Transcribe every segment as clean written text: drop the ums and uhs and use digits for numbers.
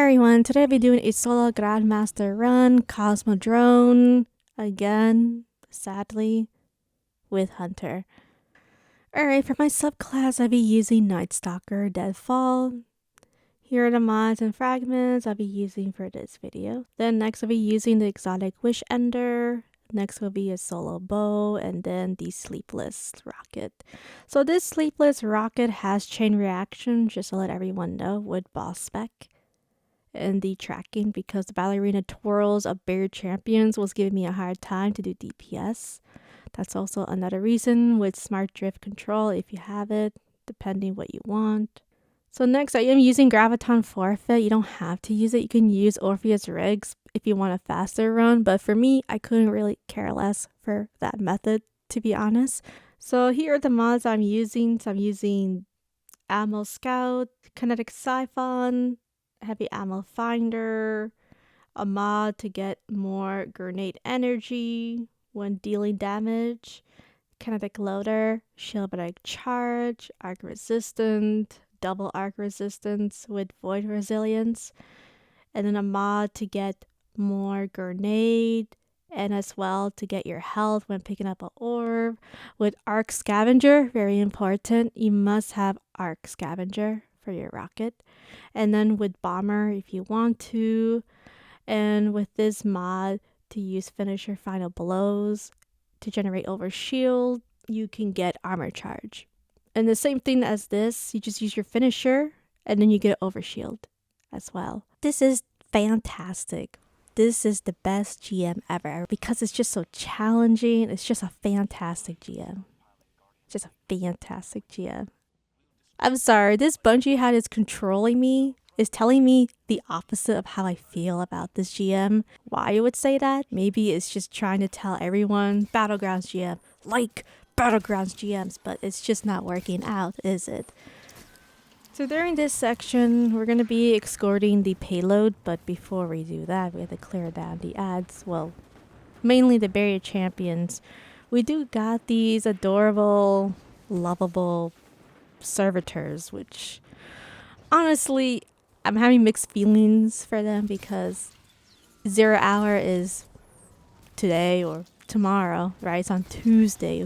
everyone, today I'll be doing a solo Grandmaster run, Cosmodrome, again, sadly, with Hunter. Alright, for my subclass I'll be using Nightstalker, Deadfall. Here are the mods and fragments I'll be using for this video. Then next I'll be using the exotic Wish Ender. Next will be a solo bow, and then the Sleepless rocket. So this Sleepless rocket has chain reaction, just to let everyone know, with boss spec. And the tracking, because the ballerina twirls of barrier champions was giving me a hard time to do DPS. That's also another reason with smart drift control if you have it, depending what you want. So next I am using Graviton forfeit. You don't have to use it. You can use Orpheus rigs if you want a faster run, but for me I couldn't really care less for that method, to be honest. So here are the mods I'm using. So I'm using Ammo Scout, Kinetic Siphon, Heavy Ammo Finder, a mod to get more grenade energy when dealing damage, Kinetic Loader, Shield Break Charge, Arc Resistant, Double Arc Resistance with Void Resilience, and then a mod to get more grenade and as well to get your health when picking up an orb with Arc Scavenger. Very important, you must have Arc Scavenger for your rocket. And then with Bomber if you want to, and with this mod to use Finisher Final Blows to generate overshield, you can get Armor Charge. And the same thing as this, you just use your finisher and then you get overshield as well. This is fantastic. This is the best GM ever because it's just so challenging. It's just a fantastic GM. Just a fantastic GM. I'm sorry, this Bungie hat is controlling me, is telling me the opposite of how I feel about this GM. Why I would say that? Maybe it's just trying to tell everyone, Battlegrounds GM, like Battlegrounds GMs, but it's just not working out, is it? So during this section, we're going to be escorting the payload, but before we do that, we have to clear down the ads. Well, mainly the barrier champions. We do got these adorable, lovable servitors, which honestly, I'm having mixed feelings for them because 0 hour is today or tomorrow, right? It's on Tuesday,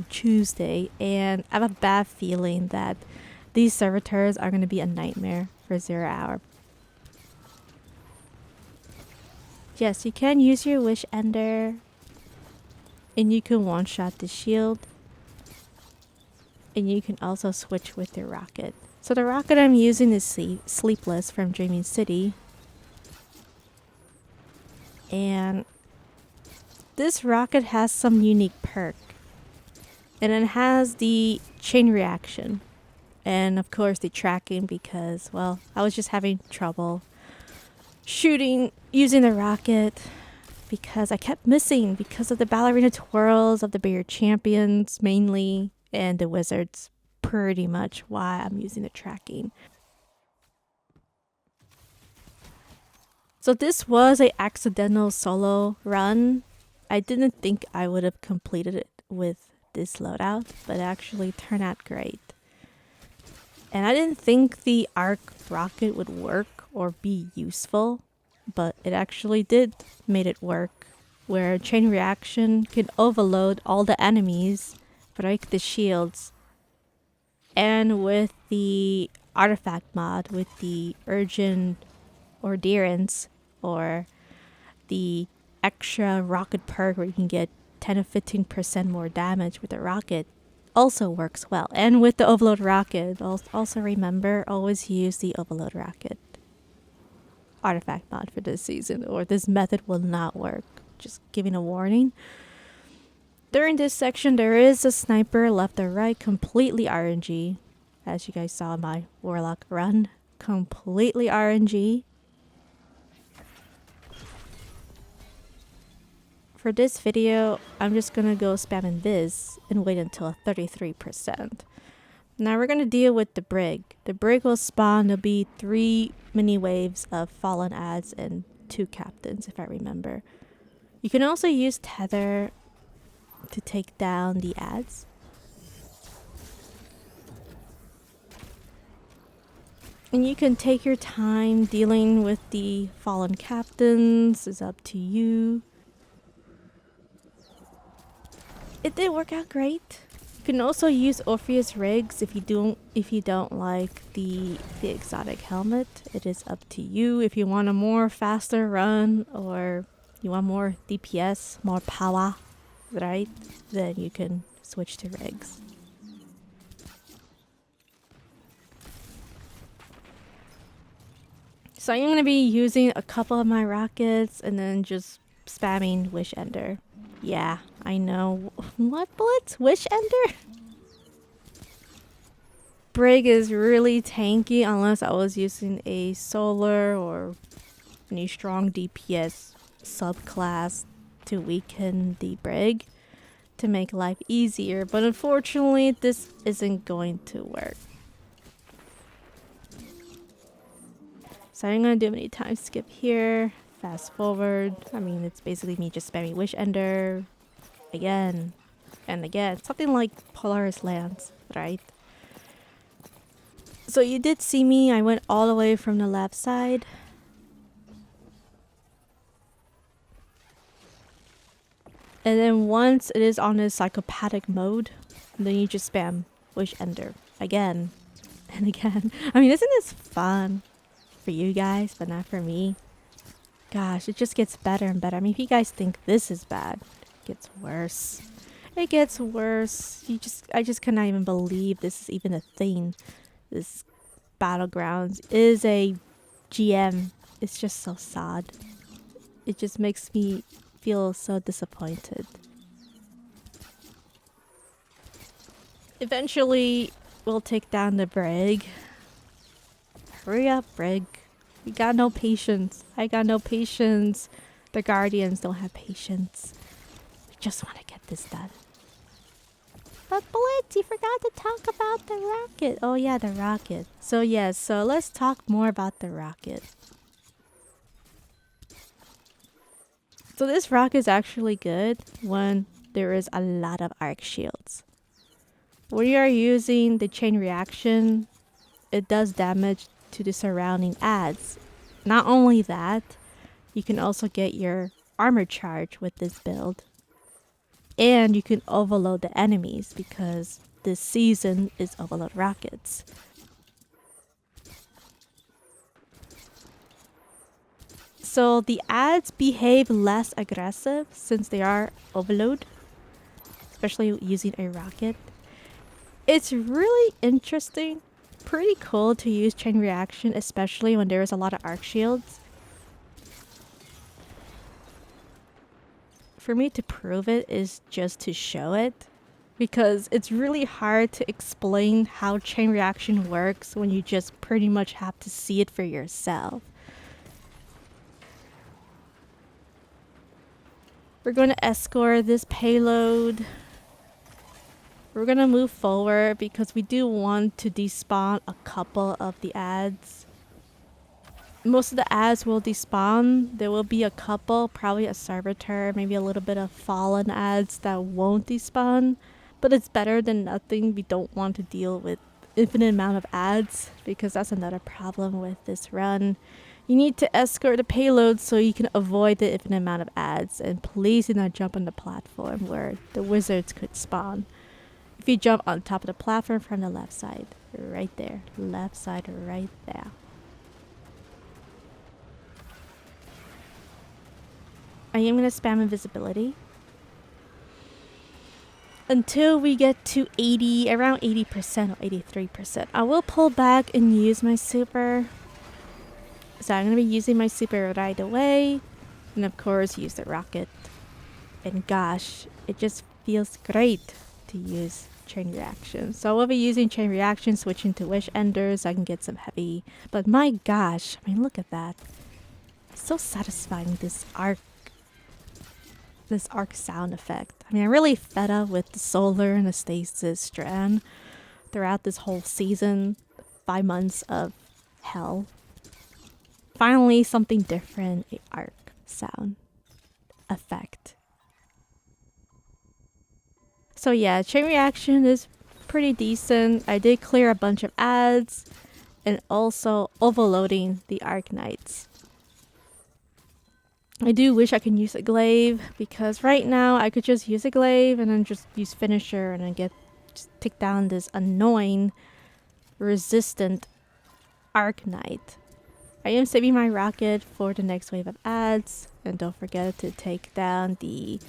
and I have a bad feeling that these servitors are going to be a nightmare for 0 hour. Yes, you can use your Wish Ender and you can one-shot the shield, and you can also switch with your rocket. So the rocket I'm using is Sleepless from Dreaming City, and this rocket has some unique perk, and it has the chain reaction and of course the tracking because, well, I was just having trouble shooting using the rocket because I kept missing because of the ballerina twirls of the barrier champions mainly, and the wizards, pretty much why I'm using the tracking. So this was an accidental solo run. I didn't think I would have completed it with this loadout, but it actually turned out great. And I didn't think the arc rocket would work or be useful, but it actually did made it work, where chain reaction can overload all the enemies, break the shields, and with the artifact mod, with the urgent orderance or the extra rocket perk where you can get 10 or 15% more damage with the rocket, also works well. And with the overload rocket, also remember, always use the overload rocket artifact mod for this season, or this method will not work. Just giving a warning. During this section, there is a sniper left or right, completely RNG. As you guys saw in my Warlock run, completely RNG. For this video, I'm just gonna go spamming this and wait until 33%. Now we're gonna deal with the Brig. The Brig will spawn, there'll be 3 mini waves of fallen ads and 2 captains, if I remember. You can also use tether to take down the ads. And you can take your time dealing with the fallen captains. It's up to you. It did work out great. You can also use Orpheus rigs if you don't like the exotic helmet. It is up to you if you want a more faster run or you want more DPS, more power, right? Then you can switch to rigs. So I'm going to be using a couple of my rockets and then just spamming Wish Ender. Yeah, I know. What Blitz? Wish Ender? Brig is really tanky unless I was using a solar or any strong DPS subclass to weaken the Brig to make life easier. But unfortunately, this isn't going to work. So I'm going to do many times skip here, fast forward. I mean, it's basically me just spamming Wish Ender again and again. Something like Polaris lands, right? So you did see me, I went all the way from the left side. And then once it is on this psychopathic mode, then you just spam Wish Ender again and again. I mean, isn't this fun? For you guys, but not for me. Gosh, it just gets better and better. I mean, if you guys think this is bad, it gets worse. It gets worse. I just cannot even believe this is even a thing. This Battlegrounds is a GM. It's just so sad. It just makes me feel so disappointed. Eventually, we'll take down the Brig. Hurry up, Brig. We got no patience. I got no patience. The Guardians don't have patience. We just want to get this done. But Blitz, you forgot to talk about the rocket. Oh yeah, the rocket. So yes, so let's talk more about the rocket. So this rocket is actually good when there is a lot of arc shields. When you are using the chain reaction, it does damage to the surrounding adds. Not only that, you can also get your armor charge with this build. And you can overload the enemies because this season is overload rockets. So the adds behave less aggressive since they are overload, especially using a rocket. It's really interesting. Pretty cool to use chain reaction, especially when there is a lot of arc shields. For me to prove it is just to show it, because it's really hard to explain how chain reaction works when you just pretty much have to see it for yourself. We're going to escort this payload. We're going to move forward because we do want to despawn a couple of the adds. Most of the adds will despawn. There will be a couple, probably a servitor, maybe a little bit of fallen adds that won't despawn. But it's better than nothing. We don't want to deal with infinite amount of adds because that's another problem with this run. You need to escort the payload so you can avoid the infinite amount of adds. And please do not jump on the platform where the wizards could spawn. If you jump on top of the platform from the left side, right there, left side right there. I am going to spam invisibility until we get to 80, around 80% or 83%. I will pull back and use my super. So I'm going to be using my super right away. And of course, use the rocket. And gosh, it just feels great to use chain reaction. So we'll be using chain reaction, switching to Wish Ender so I can get some heavy. But my gosh, I mean, look at that. It's so satisfying, this arc sound effect. I mean, I'm really fed up with the solar and the stasis strand throughout this whole season. 5 months of hell. Finally, something different, a arc sound effect. So yeah, chain reaction is pretty decent. I did clear a bunch of adds, and also overloading the Arc Knights. I do wish I could use a glaive, because right now I could just use a glaive and then just use finisher and then just take down this annoying resistant Arc Knight. I am saving my rocket for the next wave of ads, and don't forget to take down the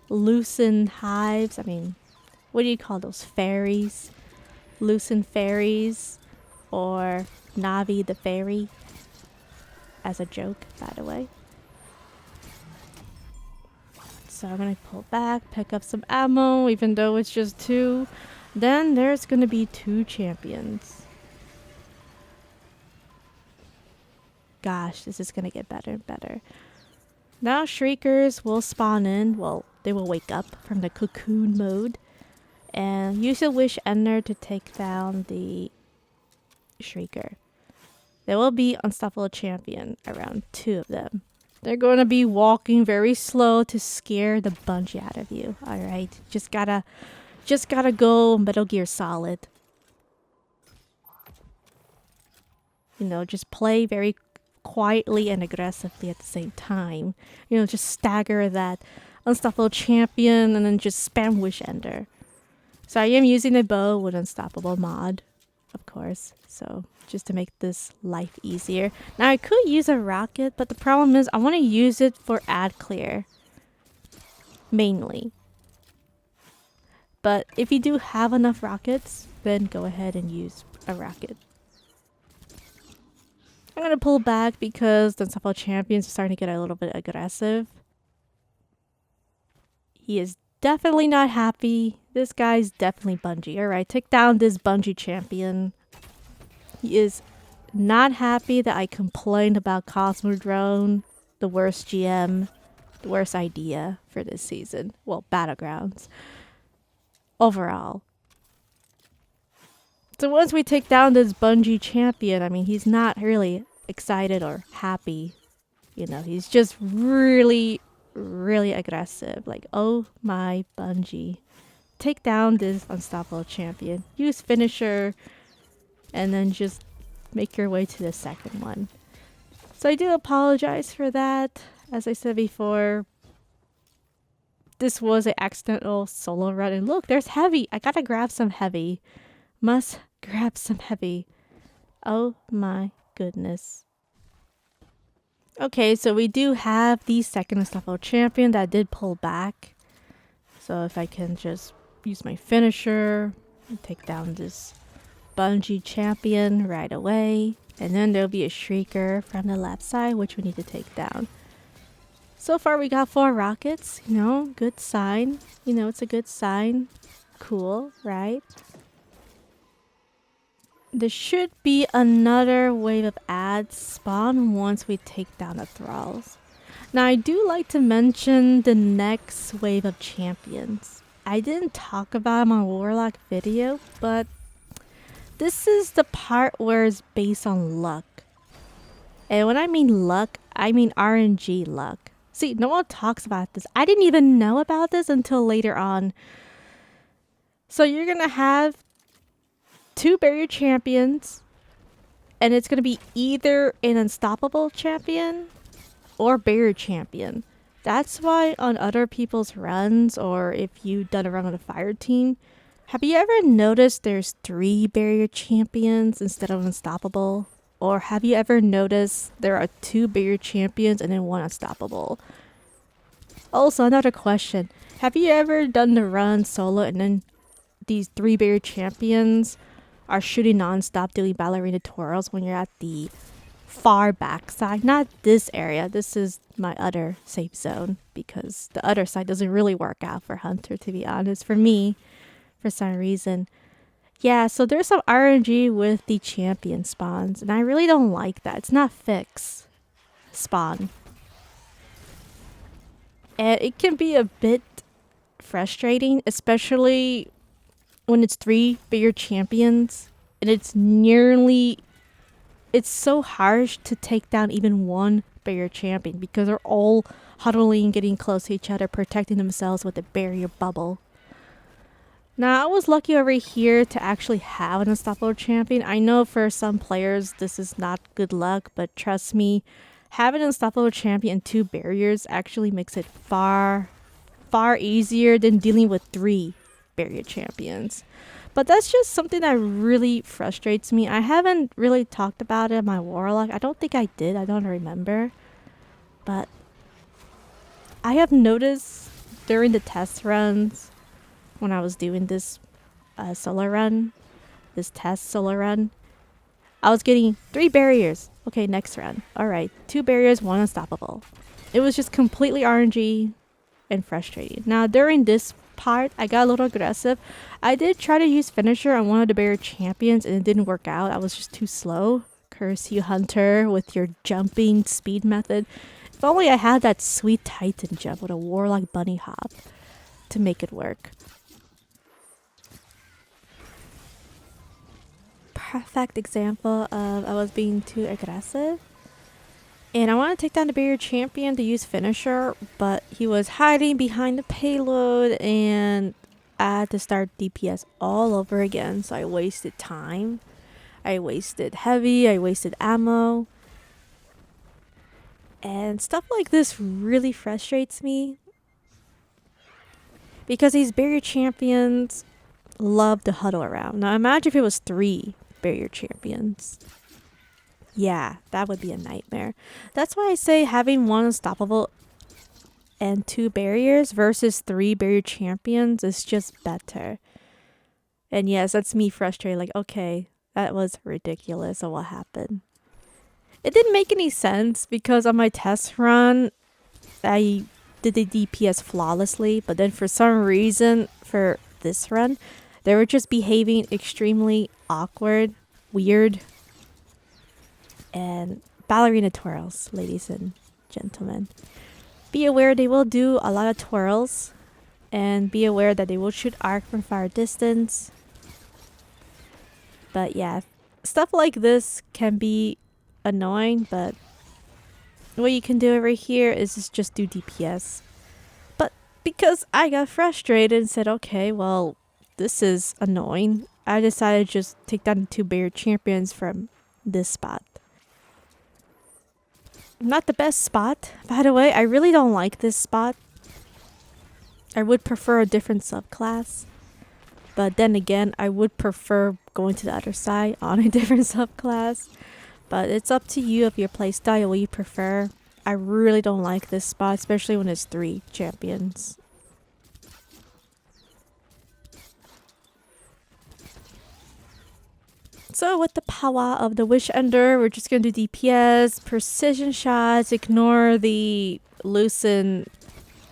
Lucent hives. I mean, what do you call those? Fairies? Lucent fairies, or Navi the fairy, as a joke, by the way. So I'm gonna pull back, pick up some ammo, even though it's just 2. Then there's gonna be 2 champions. Gosh, this is gonna get better and better. Now Shriekers will spawn in. Well, they will wake up from the cocoon mode. And use your Wish Ender to take down the Shrieker. There will be unstoppable champion, around 2 of them. They're going to be walking very slow to scare the bungee out of you. Alright, just gotta go Metal Gear Solid. You know, just play very quietly and aggressively at the same time. You know, just stagger that unstoppable champion and then just spam Wish Ender. So I am using a bow with unstoppable mod, of course. So just to make this life easier. Now I could use a rocket, but the problem is I want to use it for ad clear. Mainly. But if you do have enough rockets, then go ahead and use a rocket. I'm going to pull back because the unstoppable champions are starting to get a little bit aggressive. He is definitely not happy. This guy's definitely Bungie. Alright, take down this Bungie champion. He is not happy that I complained about Cosmodrome, the worst GM, the worst idea for this season. Well, Battlegrounds. Overall. So once we take down this Bungie champion, I mean, he's not really excited or happy. You know, he's just really aggressive. Like, oh my Bungie. Take down this unstoppable champion. Use finisher. And then just make your way to the second one. So I do apologize for that. As I said before, this was an accidental solo run. And look, there's heavy. I gotta grab some heavy. Must grab some heavy. Oh my goodness. Okay, so we do have the second unstoppable champion that did pull back. So if I can just use my finisher and take down this Bungie champion right away. And then there'll be a Shrieker from the left side, which we need to take down. So far we got 4 rockets, you know, good sign. You know, it's a good sign. Cool, right? There should be another wave of ads spawn once we take down the thralls. Now I do like to mention the next wave of champions. I didn't talk about them on Warlock video, but this is the part where it's based on luck. And when I mean luck, I mean RNG luck. See, no one talks about this. I didn't even know about this until later on. So you're going to have 2 barrier champions. And it's going to be either an unstoppable champion or barrier champion. That's why on other people's runs, or if you've done a run on a fire team, have you ever noticed there's 3 barrier champions instead of unstoppable? Or have you ever noticed there are 2 barrier champions and then 1 unstoppable? Also, another question. Have you ever done the run solo and then these 3 barrier champions are shooting non-stop doing ballerina twirls when you're at the far back side? Not this area. This is my other safe zone because the other side doesn't really work out for Hunter, to be honest. For me, for some reason. Yeah, so there's some RNG with the champion spawns, and I really don't like that. It's not fixed spawn. And it can be a bit frustrating, especially when it's 3 bigger champions, and it's so harsh to take down even 1 barrier champion because they're all huddling, getting close to each other, protecting themselves with a barrier bubble. Now, I was lucky over here to actually have an unstoppable champion. I know for some players this is not good luck, but trust me, having an unstoppable champion and 2 barriers actually makes it far easier than dealing with 3 barrier champions. But that's just something that really frustrates me. I haven't really talked about it in my Warlock. I don't think I did. I don't remember. But I have noticed during the test runs when I was doing this solo run, this test solo run, I was getting 3 barriers. Okay, next run. Alright, 2 barriers, 1 unstoppable. It was just completely RNG and frustrating. Now, during this part, I got a little aggressive. I did try to use finisher on one of the barrier champions and it didn't work out. I was just too slow. Curse you, Hunter, with your jumping speed method. If only I had that sweet Titan jump with a Warlock bunny hop to make it work. Perfect example of I was being too aggressive. And I want to take down the barrier champion to use finisher, but he was hiding behind the payload and I had to start DPS all over again, so I wasted time. I wasted heavy, I wasted ammo. And stuff like this really frustrates me because these barrier champions love to huddle around. Now imagine if it was 3 barrier champions. Yeah, that would be a nightmare. That's why I say having 1 unstoppable and 2 barriers versus 3 barrier champions is just better. And yes, that's me frustrated. Like, okay, that was ridiculous of what happened. It didn't make any sense because on my test run, I did the DPS flawlessly. But then for some reason, for this run, they were just behaving extremely awkward, weird, and ballerina twirls, ladies and gentlemen. Be aware they will do a lot of twirls, and be aware that they will shoot arc from far distance. But yeah, stuff like this can be annoying, but what you can do over here is just do DPS. But because I got frustrated and said, okay, well, this is annoying, I decided to just take down the 2 barrier champions from this spot. Not the best spot, by the way. I really don't like this spot. I would prefer a different subclass. But then again, I would prefer going to the other side on a different subclass. But it's up to you of your playstyle, what you prefer. I really don't like this spot, especially when it's 3 champions. So with the power of the Wish Ender, we're just going to do DPS, precision shots, ignore the loosen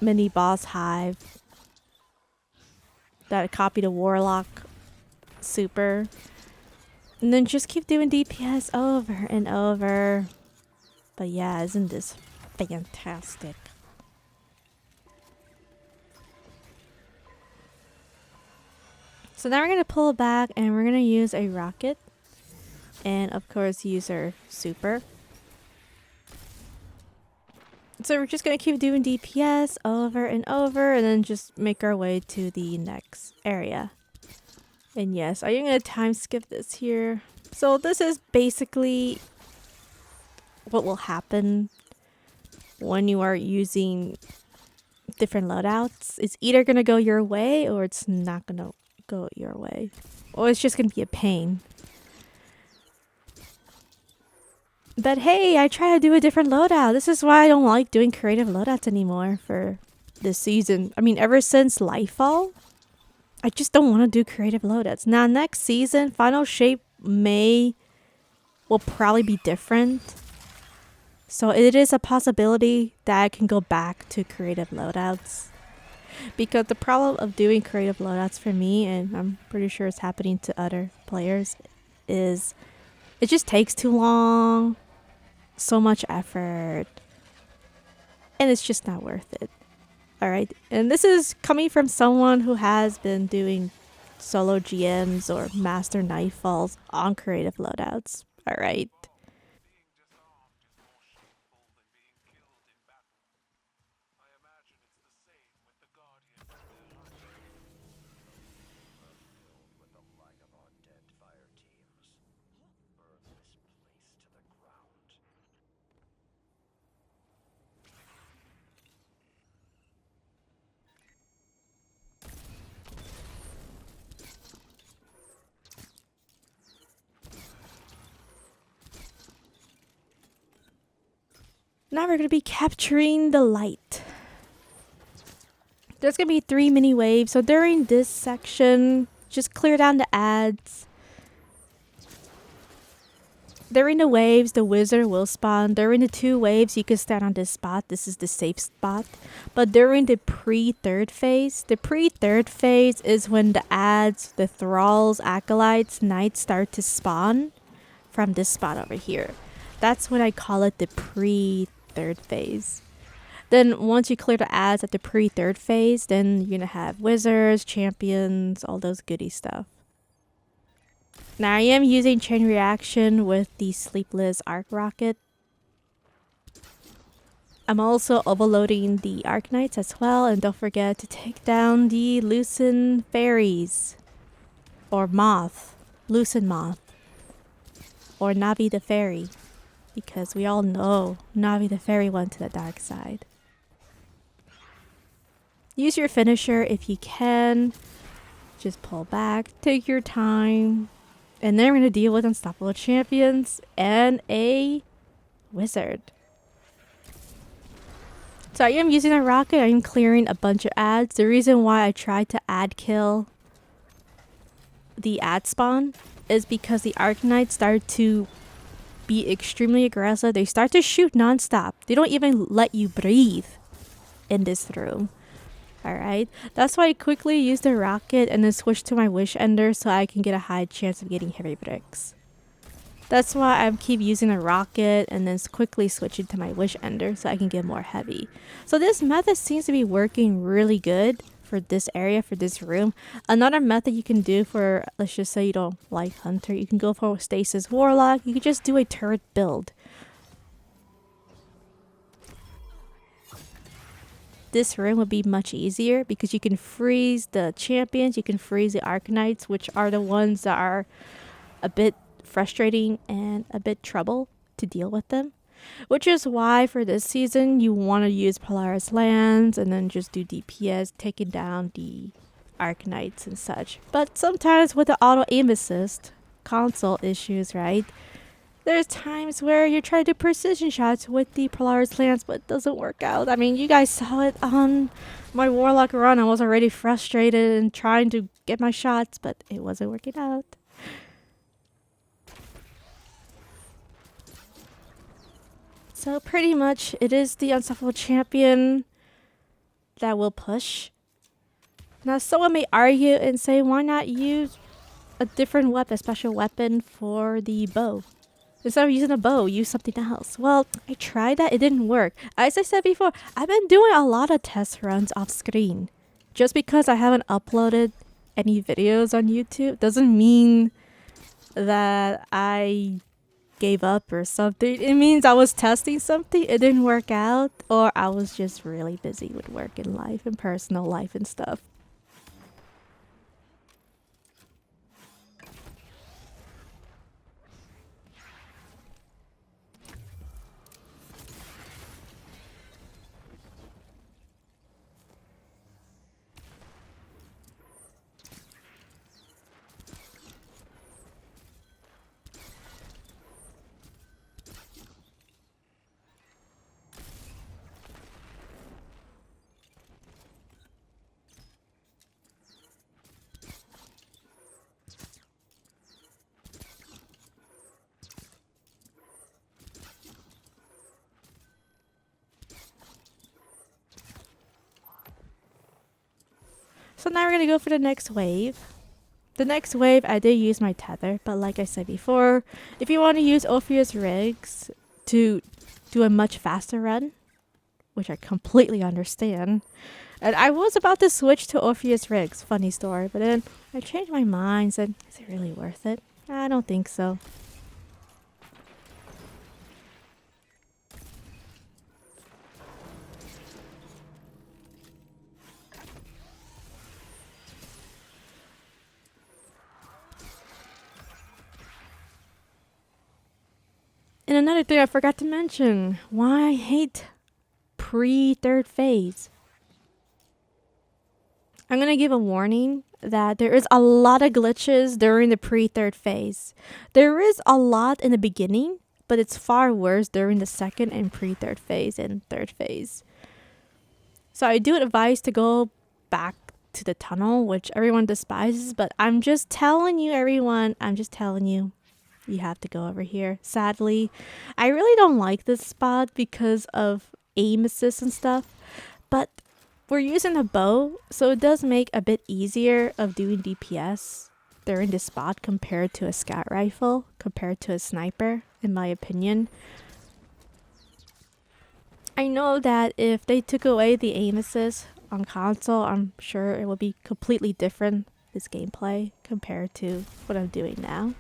mini boss hive that copied a Warlock super. And then just keep doing DPS over and over. But yeah, isn't this fantastic? So now we're going to pull back and we're going to use a rocket. And of course use our super. So we're just going to keep doing DPS over and over and then just make our way to the next area. And yes, I'm going to time skip this here. So this is basically what will happen when you are using different loadouts. It's either going to go your way or it's not going to go your way. Or it's just going to be a pain. But hey, I try to do a different loadout. This is why I don't like doing creative loadouts anymore for this season. I mean, ever since Nightfall, I just don't want to do creative loadouts. Now, next season, Final Shape will probably be different. So it is a possibility that I can go back to creative loadouts. Because the problem of doing creative loadouts for me, and I'm pretty sure it's happening to other players, is it just takes too long, so much effort, and it's just not worth it. Alright, and this is coming from someone who has been doing solo GMs or Master Nightfalls on creative loadouts. Alright. Now we're going to be capturing the light. There's going to be 3 mini waves. So during this section, just clear down the ads. During the waves, the wizard will spawn. During the 2 waves, you can stand on this spot. This is the safe spot. But during the pre-3rd phase, the pre-3rd phase is when the ads, the thralls, acolytes, knights start to spawn from this spot over here. That's when I call it the pre-3rd phase. Then once you clear the ads at the pre-3rd phase, then you're going to have wizards, champions, all those goody stuff. Now I am using chain reaction with the Sleepless arc rocket. I'm also overloading the arc knights as well, and don't forget to take down the Lucent fairies or moth, Lucent moth, or Navi the fairy, because we all know Navi the fairy went to the dark side. Use your finisher if you can. Just pull back, take your time. And then we're going to deal with unstoppable champions and a wizard. So I am using a rocket. I am clearing a bunch of ads. The reason why I tried to ad kill the ad spawn is because the Arcanite started to be extremely aggressive. They start to shoot nonstop. They don't even let you breathe in this room. Alright, that's why I quickly used the rocket and then switched to my wish ender so I can get a high chance of getting heavy bricks. That's why I keep using a rocket and then quickly switching to my wish ender so I can get more heavy. So this method seems to be working really good for this area, for this room. Another method you can do for, let's just say you don't like Hunter, you can go for Stasis Warlock. You can just do a turret build. This room would be much easier because you can freeze the champions, you can freeze the Arcanites, which are the ones that are a bit frustrating and a bit trouble to deal with them. Which is why for this season you want to use Polaris lands and then just do DPS, taking down the Arcanites and such. But sometimes with the auto aim assist, console issues, right? There's times where you're trying to precision shots with the Polaris lance, but it doesn't work out. I mean, you guys saw it on my Warlock run. I was already frustrated and trying to get my shots, but it wasn't working out. So pretty much, it is the unstoppable champion that will push. Now, someone may argue and say, why not use a different weapon, a special weapon for the bow? Instead of using a bow, use something else. Well, I tried that. It didn't work. As I said before, I've been doing a lot of test runs off screen. Just because I haven't uploaded any videos on YouTube doesn't mean that I gave up or something. It means I was testing something, it didn't work out, or I was just really busy with work and life and personal life and stuff. So now we're going to go for the next wave. The next wave, I did use my tether, but like I said before, if you want to use Orpheus rigs to do a much faster run, which I completely understand, and I was about to switch to Orpheus rigs, funny story, but then I changed my mind and said, is it really worth it? I don't think so. And another thing I forgot to mention, why I hate pre-3rd phase. I'm going to give a warning that there is a lot of glitches during the pre-3rd phase. There is a lot in the beginning, but it's far worse during the second and pre-third phase and third phase. So I do advise to go back to the tunnel, which everyone despises, but I'm just telling you, everyone, I'm just telling you, you have to go over here. Sadly, I really don't like this spot because of aim assist and stuff, but we're using a bow, so it does make a bit easier of doing DPS during this spot compared to a scout rifle, compared to a sniper, in my opinion. I know that if they took away the aim assist on console, I'm sure it would be completely different, this gameplay, compared to what I'm doing now.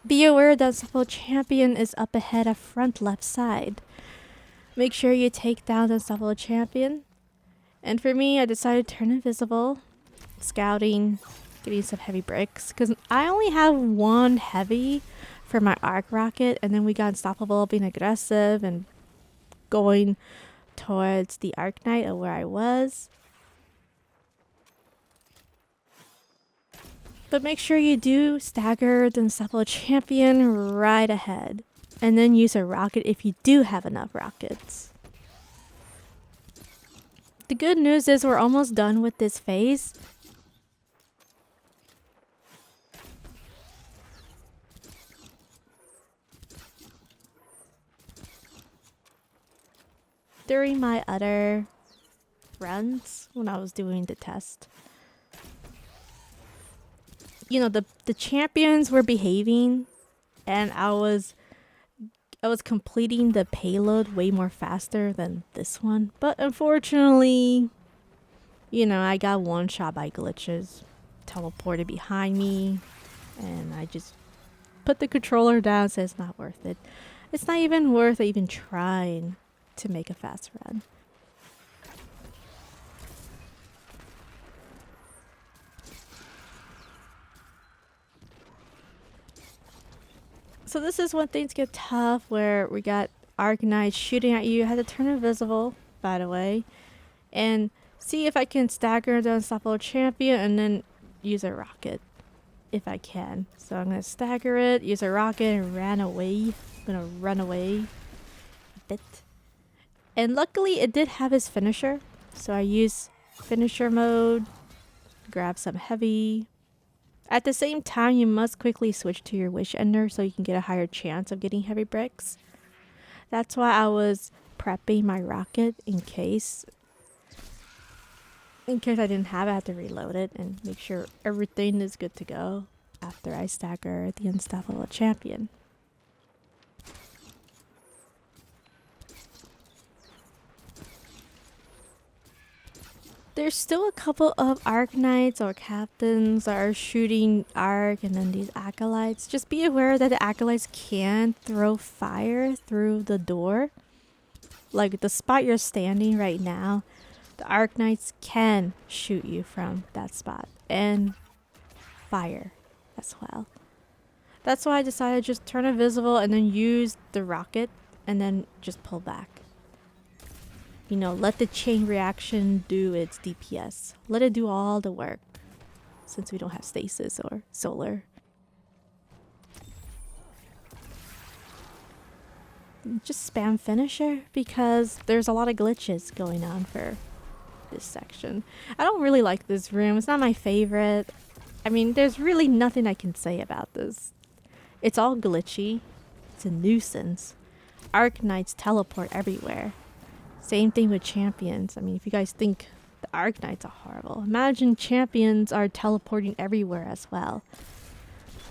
Be aware that Unstoppable Champion is up ahead at front left side. Make sure you take down the Unstoppable Champion. And for me, I decided to turn invisible, scouting, getting some heavy bricks, because I only have one heavy for my arc rocket, and then we got Unstoppable being aggressive and going towards the Arc Knight of where I was. But make sure you do stagger the Unstoppable Champion right ahead, and then use a rocket if you do have enough rockets. The good news is we're almost done with this phase. During my other runs, when I was doing the test, you know, the champions were behaving, and I was completing the payload way more faster than this one. But unfortunately, you know, I got one shot by glitches, teleported behind me, and I just put the controller down and said it's not worth it. It's not even worth even trying to make a fast run. So this is when things get tough, where we got Arc Knight shooting at you. I had to turn invisible, by the way, and see if I can stagger the Unstoppable Champion and then use a rocket if I can. So I'm gonna stagger it, use a rocket, and ran away. I'm gonna run away a bit. And luckily it did have his finisher, so I used finisher mode, grab some heavy. At the same time, you must quickly switch to your wish ender so you can get a higher chance of getting heavy bricks. That's why I was prepping my rocket in case I didn't have it. I had to reload it and make sure everything is good to go after I stagger the Unstoppable Champion. There's still a couple of Arc Knights or Captains that are shooting Arc, and then these Acolytes. Just be aware that the Acolytes can throw fire through the door. Like the spot you're standing right now, the Arc Knights can shoot you from that spot. And fire as well. That's why I decided to just turn invisible and then use the rocket and then just pull back. You know, let the chain reaction do its DPS. Let it do all the work, since we don't have stasis or solar. Just spam finisher, because there's a lot of glitches going on for this section. I don't really like this room. It's not my favorite. I mean, there's really nothing I can say about this. It's all glitchy. It's a nuisance. Arc Knights teleport everywhere. Same thing with champions. I mean, if you guys think the Arc Knights are horrible, imagine champions are teleporting everywhere as well.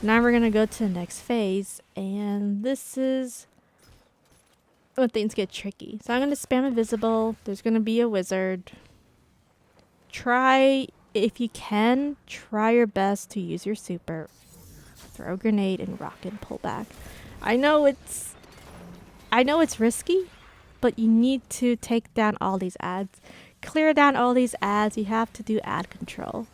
Now we're gonna go to the next phase, and this is when things get tricky. So I'm gonna spam invisible. There's gonna be a wizard. Try, if you can, try your best to use your super. Throw a grenade and rocket pull back. I know it's risky, but you need to take down all these ads. Clear down all these ads. You have to do ad control.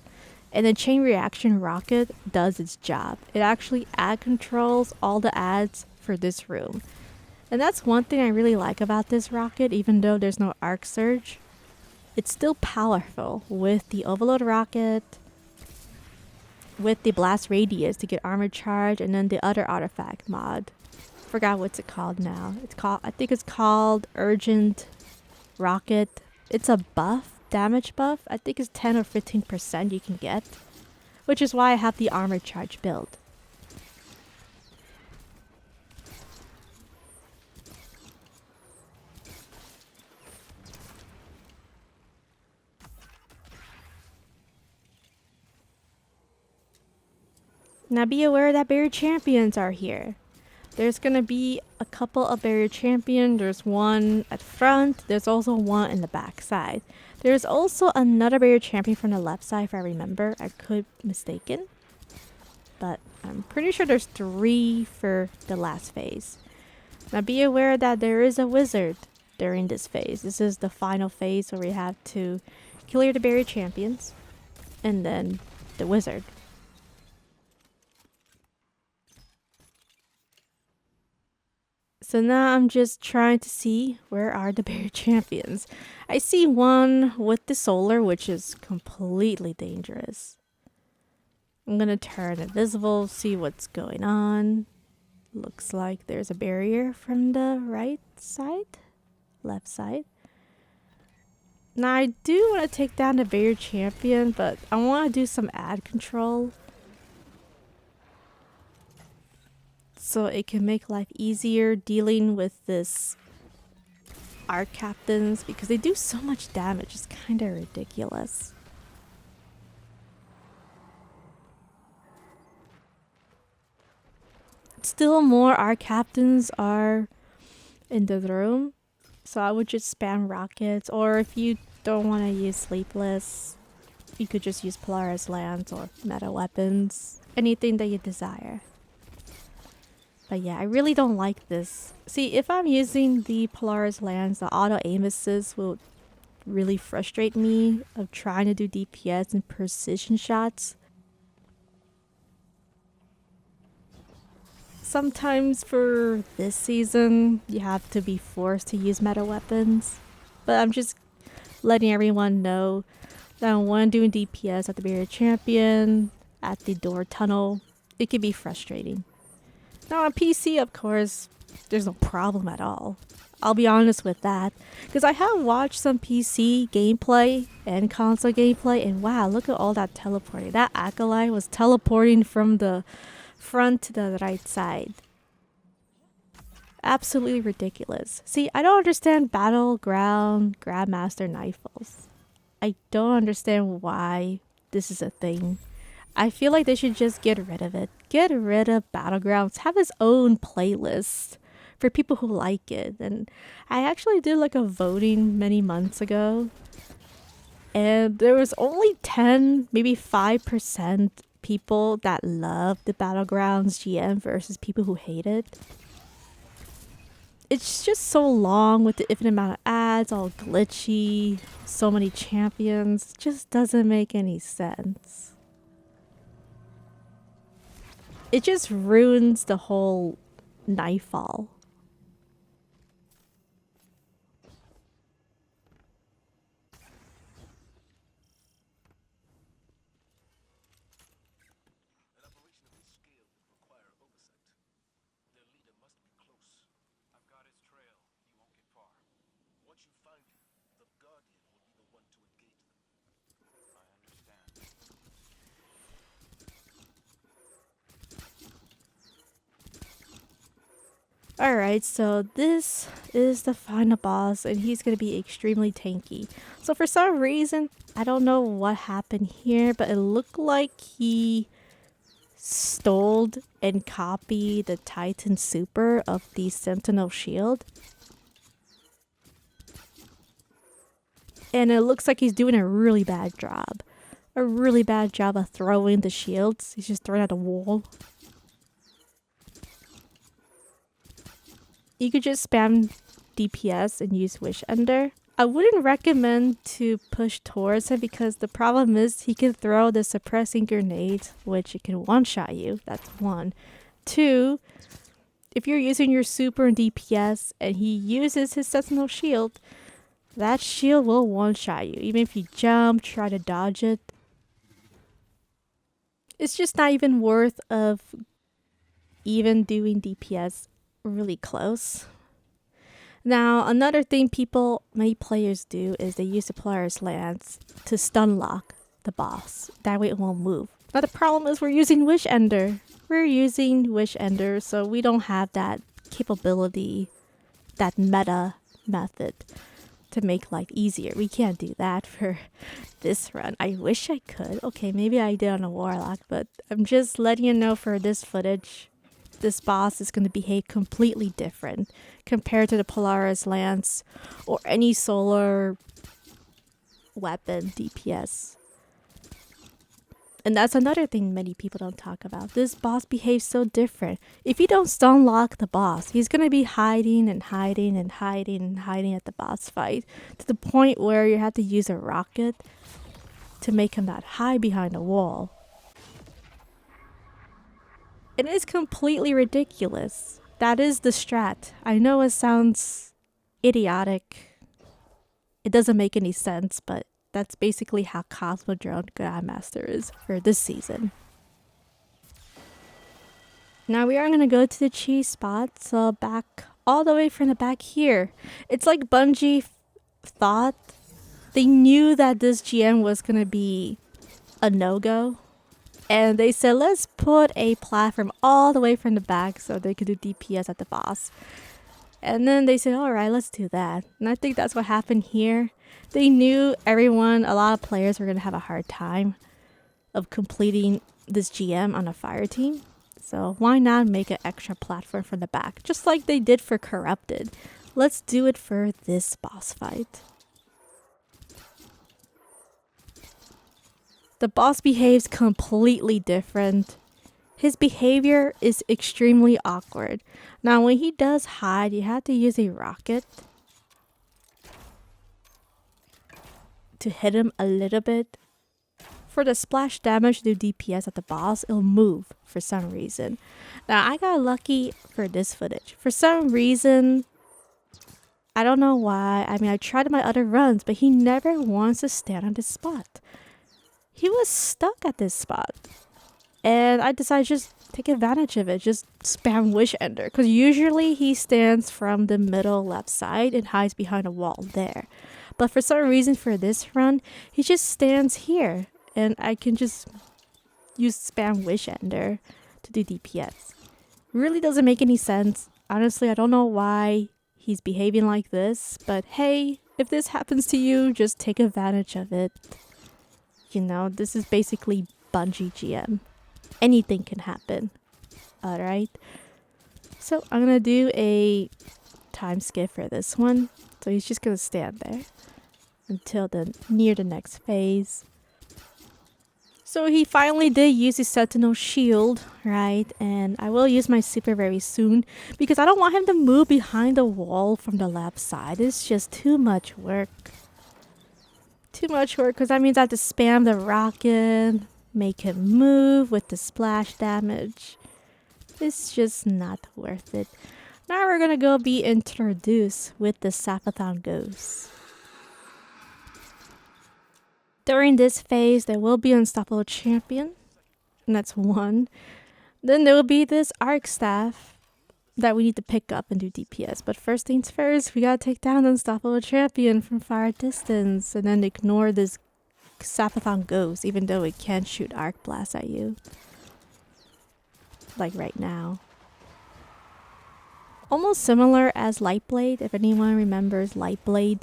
And the chain reaction rocket does its job. It actually ad controls all the ads for this room. And that's one thing I really like about this rocket, even though there's no arc surge. It's still powerful with the overload rocket with the blast radius to get armor charge, and then the other artifact mod. Forgot what's it called now. I think it's called Urgent Rocket. It's a buff, damage buff. I think it's 10 or 15% you can get, which is why I have the armor charge build. Now be aware that barrier champions are here. There's gonna be a couple of barrier champions. There's one at front. There's also one in the back side. There's also another barrier champion from the left side, if I remember. I could be mistaken, but I'm pretty sure there's 3 for the last phase. Now be aware that there is a wizard during this phase. This is the final phase where we have to clear the barrier champions and then the wizard. So now I'm just trying to see where are the barrier champions. I see one with the solar, which is completely dangerous. I'm gonna turn invisible, see what's going on. Looks like there's a barrier from the right side, left side. Now I do want to take down the barrier champion, but I want to do some ad control, so it can make life easier dealing with this arc captains, because they do so much damage. It's kind of ridiculous. Still more arc captains are in the room, so I would just spam rockets, or if you don't want to use Sleepless, you could just use Polaris lands or meta weapons, anything that you desire. But yeah, I really don't like this. See, if I'm using the Polaris lands, the auto aim assist will really frustrate me of trying to do DPS and precision shots. Sometimes for this season, you have to be forced to use meta weapons. But I'm just letting everyone know that when doing DPS at the barrier champion, at the door tunnel, it can be frustrating. Now on PC, of course, there's no problem at all. I'll be honest with that, because I have watched some PC gameplay and console gameplay, and wow, look at all that teleporting. That Acolyte was teleporting from the front to the right side. Absolutely ridiculous. See, I don't understand Battleground Grandmaster Nightfalls. I don't understand why this is a thing. I feel like they should just get rid of it. Get rid of Battlegrounds. Have its own playlist for people who like it. And I actually did like a voting many months ago, and there was only 10, maybe 5% people that love the Battlegrounds GM versus people who hate it. It's just so long with the infinite amount of ads, all glitchy, so many champions. It just doesn't make any sense. It just ruins the whole Nightfall. Alright, so this is the final boss, and he's going to be extremely tanky. So for some reason, I don't know what happened here, but it looked like he stole and copied the Titan Super of the Sentinel Shield. And it looks like he's doing a really bad job. A really bad job of throwing the shields. He's just throwing at the wall. You could just spam DPS and use Wish Ender. I wouldn't recommend to push towards him, because the problem is he can throw the suppressing grenade, which it can one-shot you. That's 1. 2, if you're using your super and DPS and he uses his Sentinel Shield, that shield will one-shot you. Even if you jump, try to dodge it. It's just not even worth of even doing DPS really close. Now, another thing many players do is they use the Polaris lance to stun lock the boss. That way it won't move. But the problem is we're using Wish Ender. We're using Wish Ender, so we don't have that capability, that meta method to make life easier. We can't do that for this run. I wish I could. Okay, maybe I did on a Warlock, but I'm just letting you know for this footage, this boss is going to behave completely different compared to the Polaris lance or any solar weapon DPS. And that's another thing many people don't talk about. This boss behaves so different. If you don't stun lock the boss, he's going to be hiding and hiding and hiding and hiding at the boss fight to the point where you have to use a rocket to make him not hide behind a wall. It is completely ridiculous. That is the strat. I know it sounds idiotic. It doesn't make any sense, but that's basically how Cosmodrome Grandmaster is for this season. Now we are going to go to the cheese spot. So back all the way from the back here. It's like Bungie thought. They knew that this GM was going to be a no-go. And they said, let's put a platform all the way from the back so they could do DPS at the boss. And then they said, alright, let's do that. And I think that's what happened here. They knew a lot of players were going to have a hard time of completing this GM on a fire team. So why not make an extra platform from the back? Just like they did for Corrupted. Let's do it for this boss fight. The boss behaves completely different. His behavior is extremely awkward. Now when he does hide, you have to use a rocket to hit him a little bit. For the splash damage to do DPS at the boss, it'll move for some reason. Now I got lucky for this footage. For some reason, I don't know why. I mean, I tried my other runs, but he never wants to stand on this spot. He was stuck at this spot. And I decided to just take advantage of it. Just spam Wish Ender. Because usually he stands from the middle left side and hides behind a wall there. But for some reason for this run, he just stands here. And I can just use spam Wish Ender to do DPS. Really doesn't make any sense. Honestly, I don't know why he's behaving like this. But hey, if this happens to you, just take advantage of it. You know, this is basically Bungie GM. Anything can happen. Alright. So I'm going to do a time skip for this one. So he's just going to stand there until near the next phase. So he finally did use his Sentinel shield, right? And I will use my super very soon because I don't want him to move behind the wall from the left side. It's just too much work. Too much work because that means I have to spam the rocket, make him move with the splash damage. It's just not worth it. Now we're gonna go be introduced with the Sapathon Ghost. During this phase, there will be Unstoppable Champion, and that's one. Then there will be this Arc Staff that we need to pick up and do DPS. But first things first, we gotta take down the Unstoppable Champion from far distance and then ignore this Sapathon Ghost, even though it can shoot Arc Blast at you. Like right now. Almost similar as Lightblade, if anyone remembers Lightblade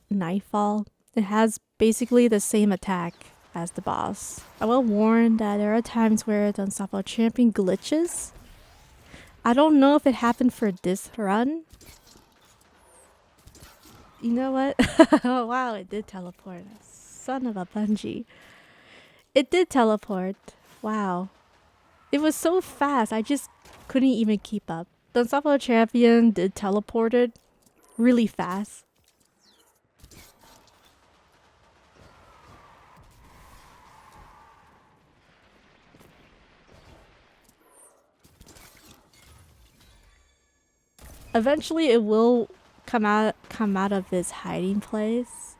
Nightfall. It has basically the same attack as the boss. I will warn that there are times where the Unstoppable Champion glitches. I don't know if it happened for this run. You know what? Oh wow, it did teleport. Son of a Bungie. It did teleport. Wow. It was so fast, I just couldn't even keep up. The Unstoppable Champion did teleported really fast. Eventually it will come out of this hiding place.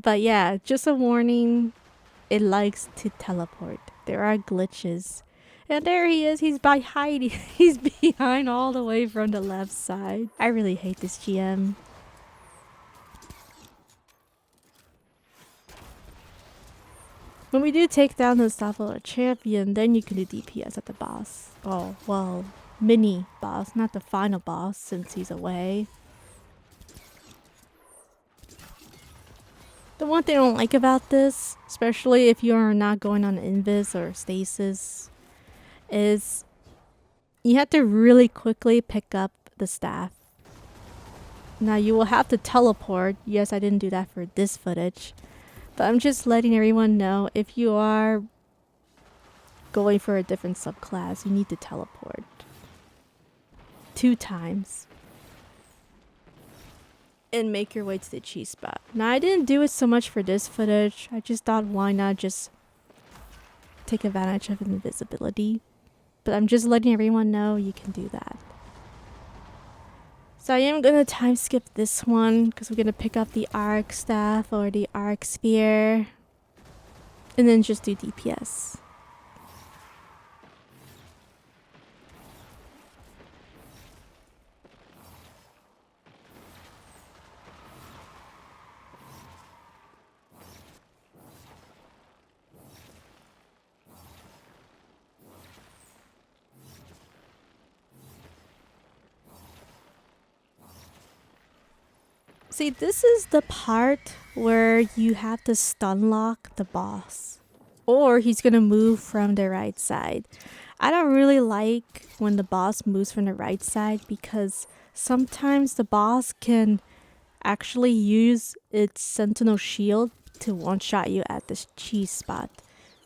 But yeah, just a warning, it likes to teleport. there are glitches. And there he is. He's by hiding. He's behind all the way from the left side. I really hate this GM. When we do take down the unstoppable champion, then you can do DPS at the boss. Oh, well, mini boss, not the final boss since he's away. The one thing I don't like about this, especially if you're not going on invis or stasis, is you have to really quickly pick up the staff. Now you will have to teleport. Yes, I didn't do that for this footage. But I'm just letting everyone know, if you are going for a different subclass, you need to teleport 2 times and make your way to the cheese spot. Now I didn't do it so much for this footage. I just thought, why not just take advantage of invisibility. But I'm just letting everyone know you can do that. So I am going to time skip this one because we're going to pick up the arc staff or the arc spear and then just do DPS. See, this is the part where you have to stun lock the boss. Or he's gonna move from the right side. I don't really like when the boss moves from the right side because sometimes the boss can actually use its sentinel shield to one-shot you at this cheese spot,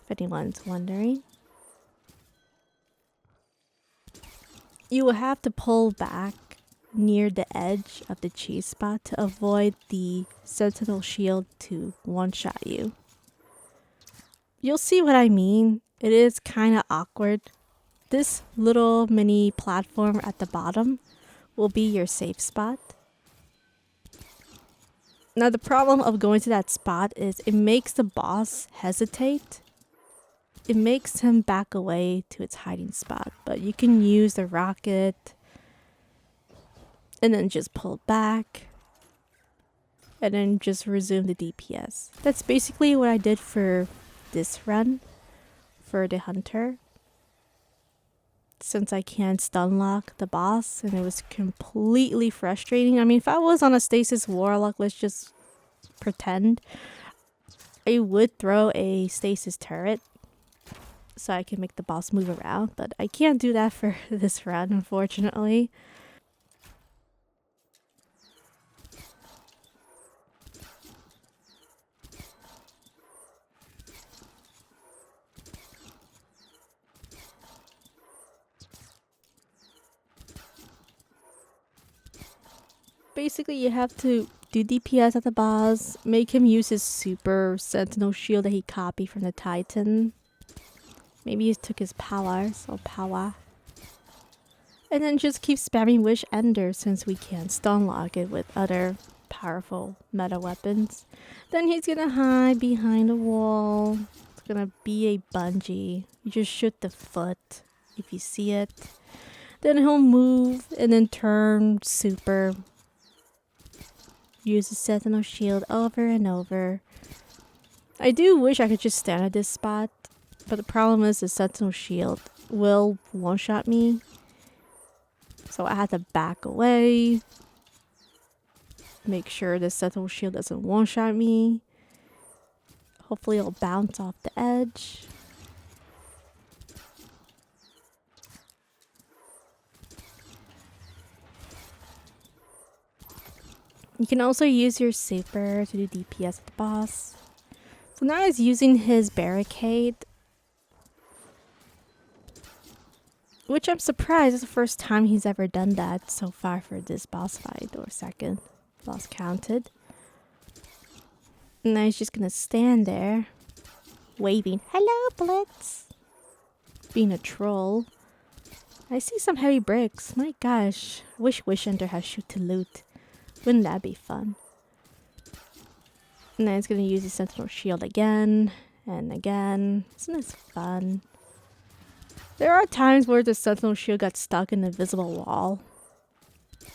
if anyone's wondering. You will have to pull back near the edge of the cheese spot to avoid the sentinel shield to one-shot you. You'll see what I mean. It is kind of awkward. This little mini platform at the bottom will be your safe spot. Now the problem of going to that spot is it makes the boss hesitate. It makes him back away to its hiding spot, but you can use the rocket and then just pull back and then just resume the DPS. That's basically what I did for this run for the hunter, since I can't stun lock the boss, and it was completely frustrating. I mean, if I was on a stasis warlock, let's just pretend, I would throw a stasis turret so I can make the boss move around, but I can't do that for this run, unfortunately. Basically, you have to do DPS at the boss, make him use his super sentinel shield that he copied from the Titan. Maybe he took his powers or power. And then just keep spamming Wish Ender since we can't stun lock it with other powerful meta weapons. Then he's gonna hide behind a wall. It's gonna be a bungee. You just shoot the foot if you see it. Then he'll move and then turn super. Use the sentinel shield over and over. I do wish I could just stand at this spot, but the problem is the sentinel shield will one-shot me. So I had to back away. Make sure the sentinel shield doesn't one-shot me. Hopefully it'll bounce off the edge. You can also use your super to do DPS at the boss. So now he's using his barricade, which I'm surprised is the first time he's ever done that so far for this boss fight, or second, lost counted. And now he's just gonna stand there, waving, "Hello, Blitz!" Being a troll. I see some heavy bricks. My gosh, I wish Wish Ender had shoot to loot. Wouldn't that be fun? And then he's gonna use his sentinel shield again. And again, isn't this fun? There are times where the sentinel shield got stuck in the invisible wall.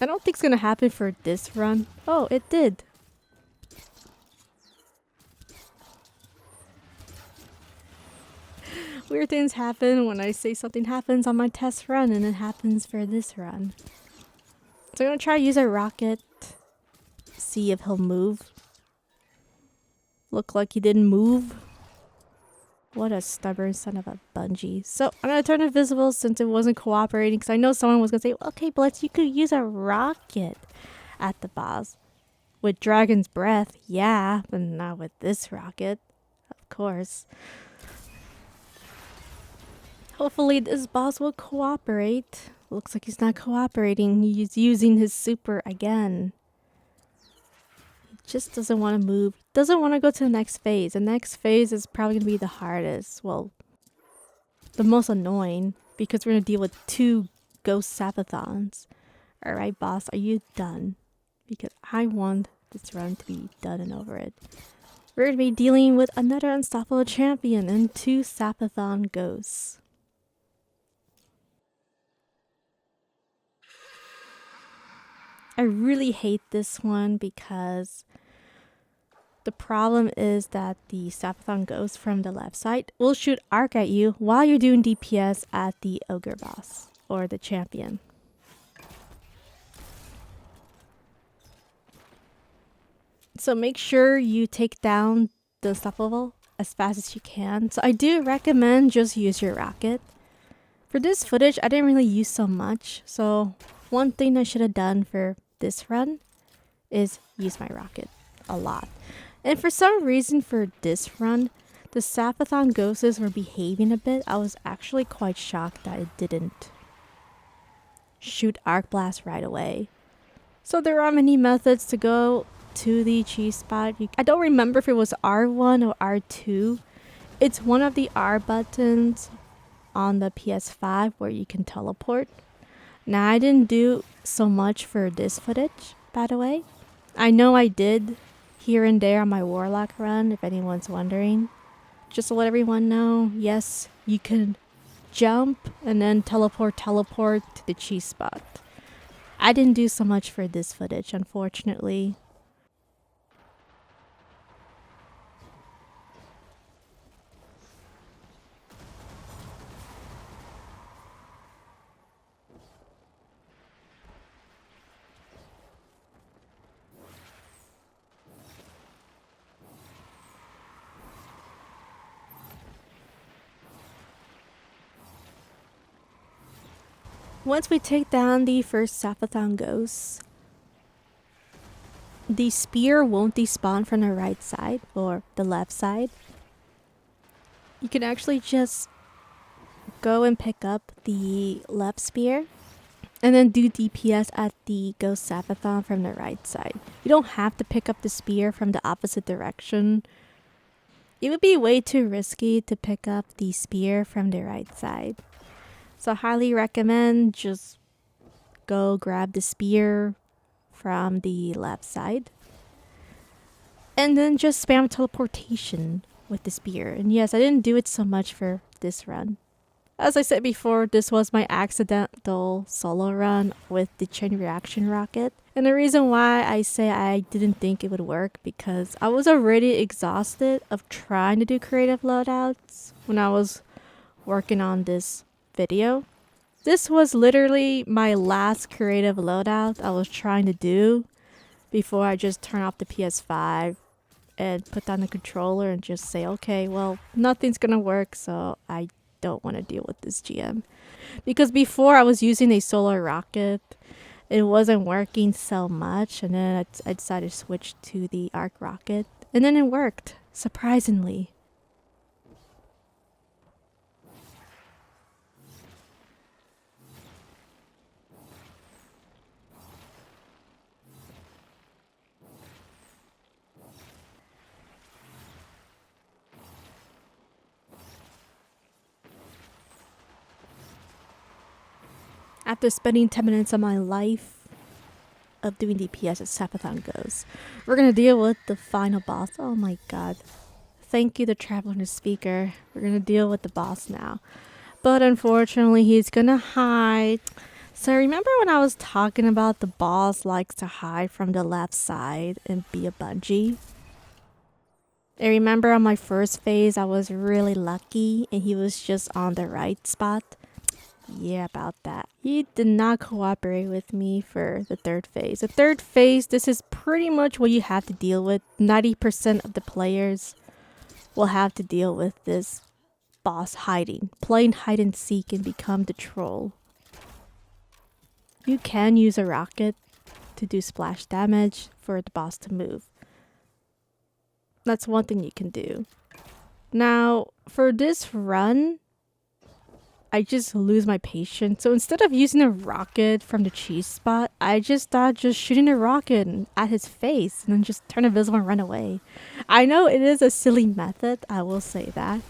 I don't think it's gonna happen for this run. Oh, it did. Weird things happen when I say something happens on my test run and it happens for this run. So I'm gonna try to use a rocket. See if he'll move. Look like he didn't move. What a stubborn son of a bungee. So I'm gonna turn invisible since it wasn't cooperating, because I know someone was gonna say, okay, Blitz, you could use a rocket at the boss. With Dragon's Breath, yeah, but not with this rocket, of course. Hopefully this boss will cooperate. Looks like he's not cooperating. He's using his super again. He just doesn't want to move. Doesn't want to go to the next phase. The next phase is probably going to be the hardest. Well, the most annoying, because we're going to deal with 2 ghost sapathons. Alright, boss, are you done? Because I want this run to be done and over it. We're going to be dealing with another unstoppable champion and 2 sapathon ghosts. I really hate this one because the problem is that the Sapathon Ghost from the left side will shoot arc at you while you're doing DPS at the ogre boss or the champion. So make sure you take down the unstoppable as fast as you can. So I do recommend just use your rocket. For this footage, I didn't really use so much. So one thing I should have done for this run is use my rocket a lot. And for some reason for this run, the Sapathon ghosts were behaving a bit. I was actually quite shocked that it didn't shoot arc blast right away. So there are many methods to go to the cheese spot. I don't remember if it was R1 or R2. It's one of the R buttons on the PS5 where you can teleport. Now I didn't do so much for this footage, by the way. I know I did here and there on my Warlock run, if anyone's wondering. Just to let everyone know, yes, you can jump and then teleport to the cheese spot. I didn't do so much for this footage, unfortunately. Once we take down the first Sapathon ghost, the spear won't despawn from the right side or the left side. You can actually just go and pick up the left spear and then do DPS at the ghost Sapathon from the right side. You don't have to pick up the spear from the opposite direction. It would be way too risky to pick up the spear from the right side. So I highly recommend just go grab the spear from the left side. And then just spam teleportation with the spear. And yes, I didn't do it so much for this run. As I said before, this was my accidental solo run with the chain reaction rocket. And the reason why I say I didn't think it would work, because I was already exhausted of trying to do creative loadouts when I was working on this video. This was literally my last creative loadout I was trying to do before I just turn off the PS5 and put down the controller and just say, okay, well, nothing's gonna work, so I don't want to deal with this GM. Because before I was using a solar rocket, it wasn't working so much, and then I decided to switch to the arc rocket, and then it worked, surprisingly. After spending 10 minutes of my life of doing DPS as Sapathon goes, we're gonna deal with the final boss. Oh my god. thank you to Traveler and the Speaker. We're gonna deal with the boss now. But unfortunately, he's gonna hide. So remember when I was talking about the boss likes to hide from the left side and be a bungee? I remember on my first phase, I was really lucky and he was just on the right spot. Yeah, about that. He did not cooperate with me for the third phase. The third phase, this is pretty much what you have to deal with. 90% of the players will have to deal with this boss hiding. Playing hide and seek and become the troll. You can use a rocket to do splash damage for the boss to move. That's one thing you can do. Now, for this run, I just lose my patience. So instead of using a rocket from the cheese spot, I just thought just shooting a rocket at his face and then just turn invisible and run away. I know it is a silly method, I will say that.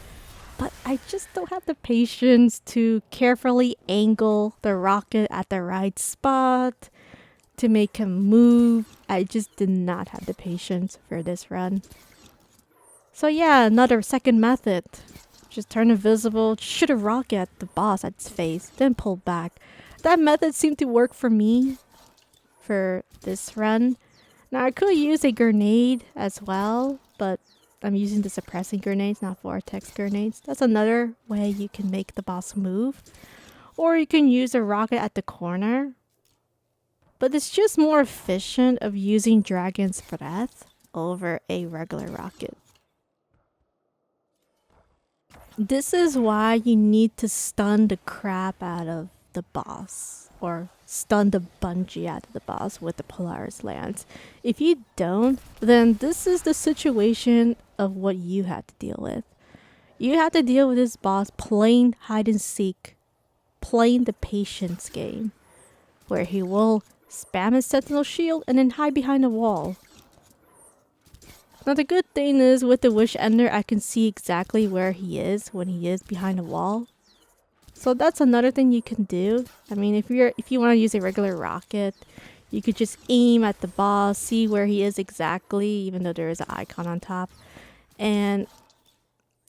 But I just don't have the patience to carefully angle the rocket at the right spot to make him move. I just did not have the patience for this run. So yeah, another second method. Just turn invisible, shoot a rocket at the boss at its face, then pull back. That method seemed to work for me for this run. Now I could use a grenade as well, but I'm using the suppressing grenades, not vortex grenades. That's another way you can make the boss move. Or you can use a rocket at the corner. But it's just more efficient of using Dragon's Breath over a regular rocket. This is why you need to stun the crap out of the boss, or stun the bungee out of the boss with the Polaris lance. If you don't, then this is the situation of what you have to deal with. You have to deal with this boss playing hide and seek, playing the patience game, where he will spam his sentinel shield and then hide behind a wall. Now the good thing is with the Wish Ender, I can see exactly where he is when he is behind a wall. So that's another thing you can do. I mean, if you want to use a regular rocket, you could just aim at the boss, see where he is exactly, even though there is an icon on top. And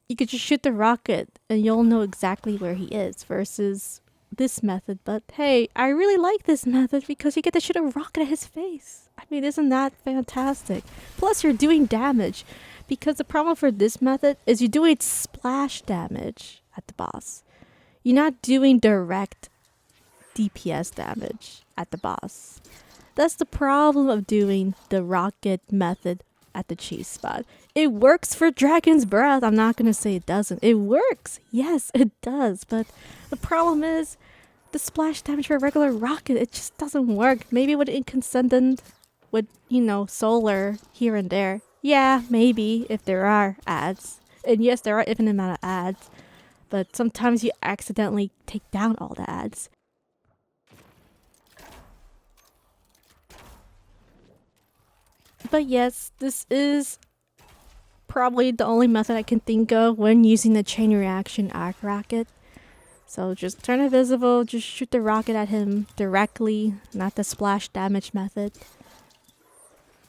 you could just shoot the rocket and you'll know exactly where he is versus this method. But hey, I really like this method because you get to shoot a rocket at his face. I mean, isn't that fantastic? Plus, you're doing damage. Because the problem for this method is you're doing splash damage at the boss. You're not doing direct DPS damage at the boss. That's the problem of doing the rocket method at the cheese spot. It works for Dragon's Breath. I'm not going to say it doesn't. It works. Yes, it does. But the problem is the splash damage for a regular rocket, it just doesn't work. Maybe with Incandescent, with, solar here and there. Yeah, maybe if there are ads. And yes, there are infinite amount of ads. But sometimes you accidentally take down all the ads. But yes, this is probably the only method I can think of when using the chain reaction arc rocket. So just turn invisible, just shoot the rocket at him directly, not the splash damage method.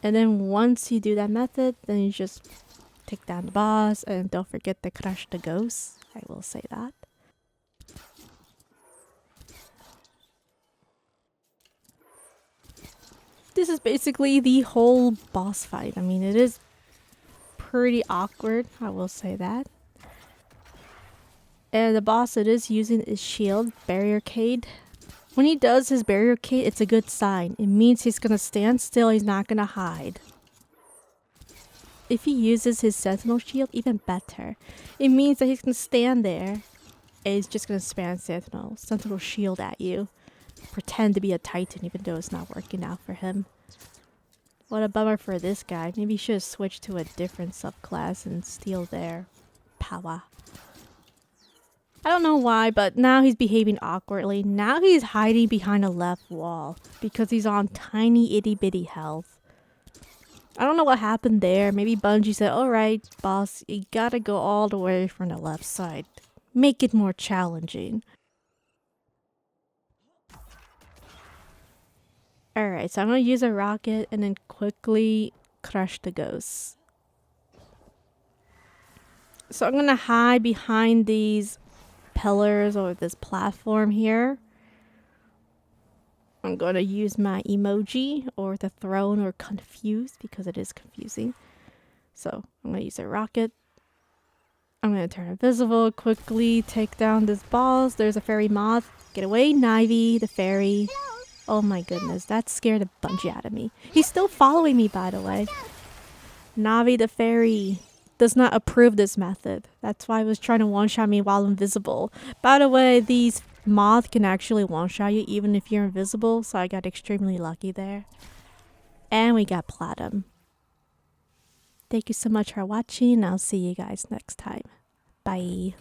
And then once you do that method, then you just take down the boss and don't forget to crush the ghosts. I will say that. This is basically the whole boss fight. I mean, it is pretty awkward, I will say that. And the boss it is using is shield, barricade. When he does his barricade, it's a good sign. It means he's gonna stand still, he's not gonna hide. If he uses his sentinel shield, even better. It means that he's gonna stand there and he's just gonna spam sentinel shield at you. Pretend to be a titan even though it's not working out for him. What a bummer for this guy. Maybe he should have switched to a different subclass and steal their power. I don't know why, but now he's behaving awkwardly. Now he's hiding behind a left wall because he's on tiny itty bitty health. I don't know what happened there. Maybe Bungie said, alright, boss, you gotta go all the way from the left side. Make it more challenging. Alright, so I'm gonna use a rocket and then quickly crush the ghosts. So I'm gonna hide behind these pillars or this platform here. I'm gonna use my emoji or the throne or confused because it is confusing. So I'm gonna use a rocket. I'm gonna turn invisible, quickly take down this boss. There's a fairy moth. Get away, Knivey, the fairy. Oh my goodness, that scared the bunch out of me. He's still following me, by the way. Navi the fairy does not approve this method. That's why he was trying to one-shot me while invisible. By the way, these moths can actually one-shot you even if you're invisible, so I got extremely lucky there. And we got platinum. Thank you so much for watching. I'll see you guys next time. Bye.